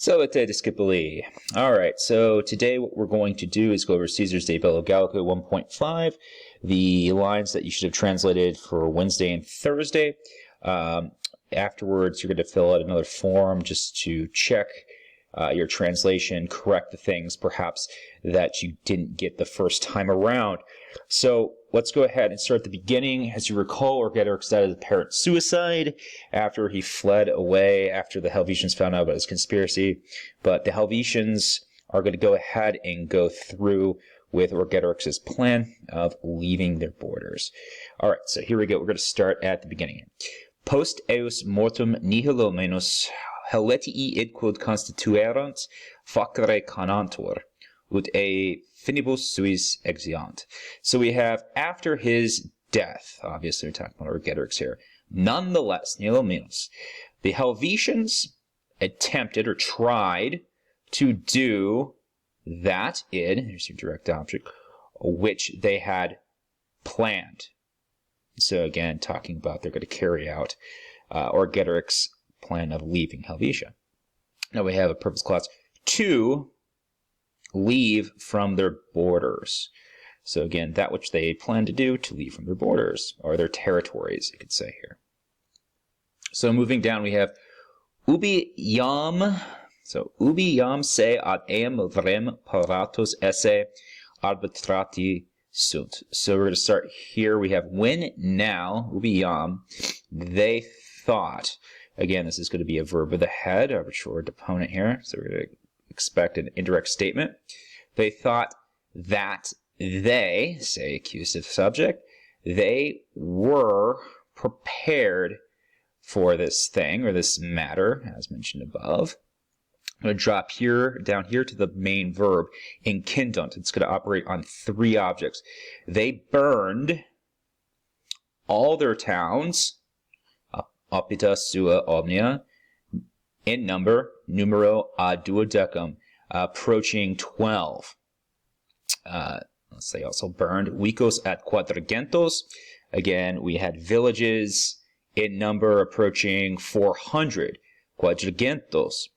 Salute discipuli. All right, so today what we're going to do is go over Caesar's De Bello Gallico 1.5, the lines that you should have translated for Wednesday and Thursday. Afterwards, you're going to fill out another form just to check your translation, correct the things perhaps that you didn't get the first time around. So let's go ahead and start at the beginning. As you recall, Orgetorix died of apparent suicide after he fled away after the Helvetians found out about his conspiracy. But the Helvetians are going to go ahead and go through with Orgetorix's plan of leaving their borders. All right, so here we go. We're going to start at the beginning. Post eus mortum nihilo menus Helvetii id quod constituerant facere canantur, ut e finibus suis exiant. So we have after his death, obviously we're talking about Orgetorix here, nonetheless, nihilo menus, the Helvetians attempted or tried to do that id, here's your direct object, which they had planned. So again, talking about they're going to carry out Orgetorix's plan of leaving Helvetia. Now we have a purpose clause to leave from their borders. So again, that which they plan to do, to leave from their borders, or their territories, you could say here. So moving down, we have ubi iam, so ubi iam se ad eam vrem paratus esse arbitrati sunt. So we're going to start here. We have when, now, ubi iam, they thought. Again, this is going to be a verb of the head, arbitrary deponent here. So we're going to expect an indirect statement. They thought that they, say accusative subject, they were prepared for this thing or this matter, as mentioned above. I'm going to drop here, down here to the main verb, incendiant. It's going to operate on three objects. They burned all their towns, opita sua omnia, in number, numero ad duodecum, approaching 12. They also burned vicos ad quadragentos. Again, we had villages in number approaching 400 quadragentos.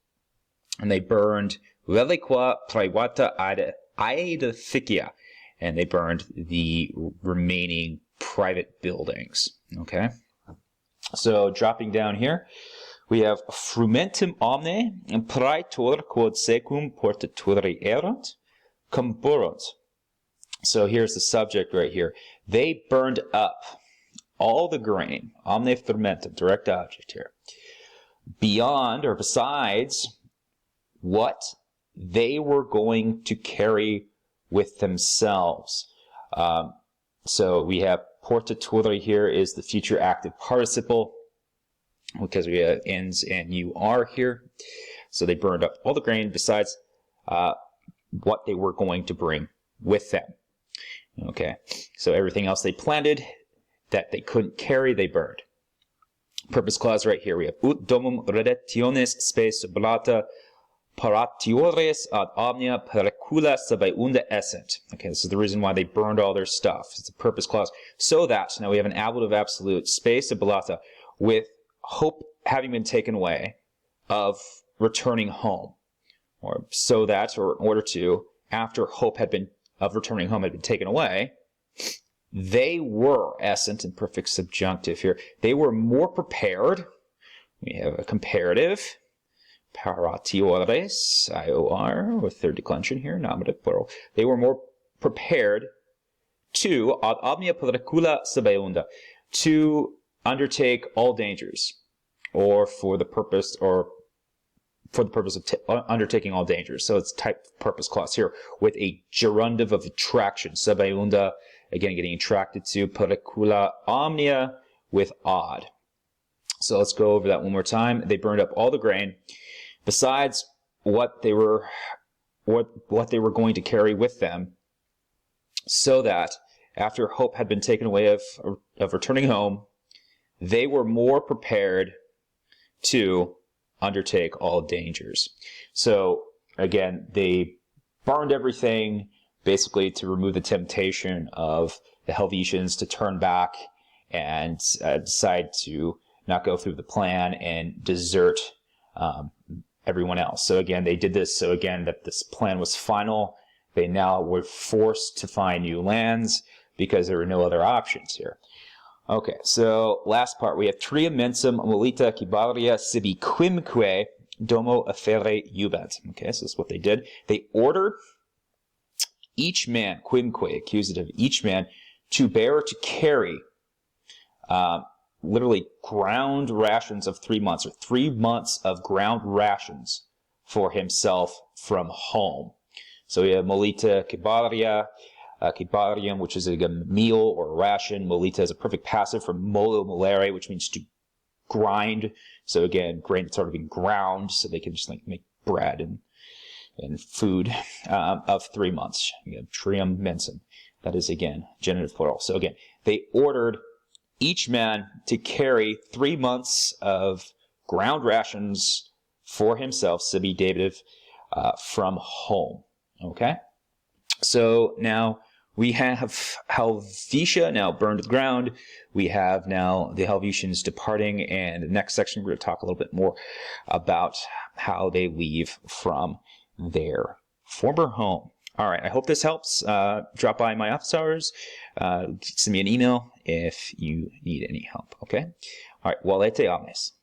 And they burned reliqua privata ad aedificia. And they burned the remaining private buildings. Okay? So dropping down here, we have frumentum omne praetor quod secum portatori erant comburunt. So here's the subject right here. They burned up all the grain, omne frumentum, direct object here, beyond or besides what they were going to carry with themselves. So we have portatori here is the future active participle, because we have ends and UR here. So they burned up all the grain besides what they were going to bring with them. Okay, so everything else they planted that they couldn't carry, they burned. Purpose clause right here. We have ut domum redactionis spe sublata paratiores ad omnia pericula subeunda essent. Okay, this is the reason why they burned all their stuff. It's a purpose clause. So that, now we have an ablative absolute, spe sublata, with hope having been taken away of returning home. Or so that, or in order to, after hope had been, of returning home had been taken away, they were, essent and perfect subjunctive here, they were more prepared. We have a comparative, paratiores, IOR, with third declension here, nominative plural. They were more prepared to, ad omnia pericula subeunda, to undertake all dangers, or for the purpose of undertaking all dangers. So it's type purpose clause here with a gerundive of attraction, subeunda, again getting attracted to, pericula omnia with odd. So let's go over that one more time. They burned up all the grain besides what they were going to carry with them, so that after hope had been taken away of returning home, they were more prepared to undertake all dangers. So again, they burned everything basically to remove the temptation of the Helvetians to turn back and decide to not go through the plan and desert everyone else. So again, they did this so again that this plan was final. They now were forced to find new lands because there were no other options here. Okay, so last part, we have tria mensum molita cibaria sibi quimque domo afferre jubent. Okay, so that's what they did. They ordered each man, quimque, accusative, each man, to bear or to carry literally ground rations of 3 months, or 3 months of ground rations for himself from home. So we have molita cibaria, cibarium, which is a meal or a ration. Molita is a perfect passive from molo molere, which means to grind. So again, grain that's already been ground, so they can just like make bread and food of 3 months. Again, trium mensum. That is again genitive plural. So again, they ordered each man to carry 3 months of ground rations for himself, sibi dative, from home. Okay, so now we have Helvetia now burned to the ground. We have now the Helvetians departing, and the next section we're going to talk a little bit more about how they leave from their former home. All right, I hope this helps. Drop by my office hours. Send me an email if you need any help, okay? All right, valete omnes.